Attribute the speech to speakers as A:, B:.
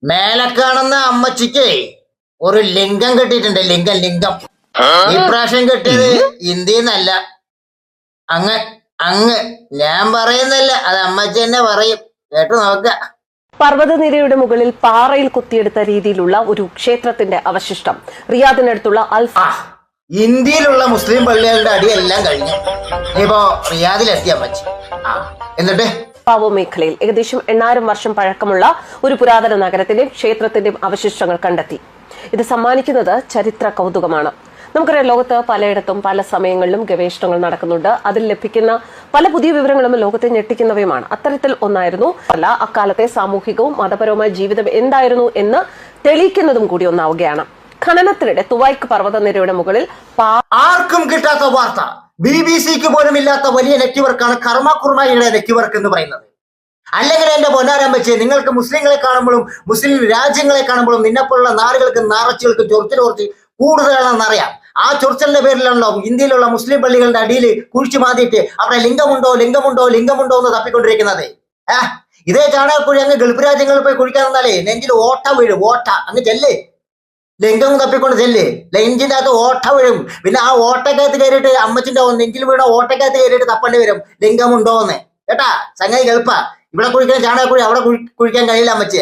A: മേലെ കാണുന്ന അമ്മച്ചിക്ക് ഒരു ലിംഗം കിട്ടിയിട്ടുണ്ട്. ലിംഗം ഇപ്രാവശ്യം കിട്ടിയത് ഇന്ത്യന്നല്ല. അങ്ങ് അങ്ങ് ഞാൻ പറയുന്നില്ല, അത് അമ്മച്ചി തന്നെ പറയും. കേട്ടു നോക്ക.
B: പർവ്വതനിരയുടെ മുകളിൽ പാറയിൽ കുത്തിയെടുത്ത രീതിയിലുള്ള ഒരു ക്ഷേത്രത്തിന്റെ അവശിഷ്ടം റിയാദിനടുത്തുള്ള
A: ഇന്ത്യയിലുള്ള മുസ്ലിം പള്ളികളുടെ അടിയെല്ലാം കഴിഞ്ഞു. ഇപ്പോ റിയാദിലെത്തി അമ്മച്ചി. എന്നിട്ട്
B: പാവോ മേഖലയിൽ ഏകദേശം 8000 വർഷം പഴക്കമുള്ള ഒരു പുരാതന നഗരത്തിന്റെയും ക്ഷേത്രത്തിന്റെയും അവശിഷ്ടങ്ങൾ കണ്ടെത്തി. ഇത് സമ്മാനിക്കുന്നത് ചരിത്ര കൗതുകമാണ്. നമുക്കറിയാം, ലോകത്ത് പലയിടത്തും പല സമയങ്ങളിലും ഗവേഷണങ്ങൾ നടക്കുന്നുണ്ട്. അതിൽ ലഭിക്കുന്ന പല പുതിയ വിവരങ്ങളും ലോകത്തെ ഞെട്ടിക്കുന്നവയുമാണ്. അത്തരത്തിൽ ഒന്നായിരുന്നു അക്കാലത്തെ സാമൂഹികവും മതപരവുമായ ജീവിതം എന്തായിരുന്നു എന്ന് തെളിയിക്കുന്നതും കൂടി ഒന്നാവുകയാണ്. ഖനനത്തിനിടെ തുവൈക്ക് പർവ്വതനിരയുടെ മുകളിൽ
A: ആർക്കും കിട്ടാത്ത വാർത്ത, BBC-ക്ക് പോലും ഇല്ലാത്ത വലിയ നെറ്റ്വർക്കാണ് കർമ്മ കുർമയുടെ നെറ്റ്വർക്ക് എന്ന് പറയുന്നത്. അല്ലെങ്കിൽ എന്റെ പൊന്നാരമ്മച്ചി, നിങ്ങൾക്ക് മുസ്ലിങ്ങളെ കാണുമ്പോഴും മുസ്ലിം രാജ്യങ്ങളെ കാണുമ്പോഴും നിന്നെപ്പോലുള്ള നാടുകൾക്കും നാറച്ചുകൾക്കും ചൊറിച്ചിൽ കൂടുതലാണെന്നറിയാം. ആ ചൊറിച്ചലിന്റെ പേരിലാണല്ലോ ഇന്ത്യയിലുള്ള മുസ്ലിം പള്ളികളുടെ അടിയിൽ കുഴിച്ചു മാതിയിട്ട് അവിടെ ലിംഗമുണ്ടോ എന്ന് തപ്പിക്കൊണ്ടിരിക്കുന്നത്. ഇതേ ചാണകക്കുഴി അങ്ങ് ഗൾഫ് രാജ്യങ്ങളിൽ പോയി കുഴിക്കാൻ നിന്നാലേ നെഞ്ചിൽ ഓട്ട വീഴും. അങ്ങ് ചെല്ലേ, ലിംഗം തപ്പിക്കൊണ്ട് ചെല്ലേ, ലെഞ്ചിന്റെ അകത്ത് ഓട്ട വീഴും. പിന്നെ ആ ഓട്ടക്കകത്ത് കയറിയിട്ട് അമ്മച്ചിന്റെ നെഞ്ചിൽ വീണ ഓട്ടക്കകത്ത് കയറിയിട്ട് തപ്പേണ്ടി വരും ലിംഗമുണ്ടോന്ന്. കേട്ടാ, സംഗതി ഗൾഫാ. ഇവിടെ കുഴിക്കാൻ ചാണകക്കുഴി അവിടെ കുഴിക്കാൻ കഴിയില്ല അമ്മച്ചി.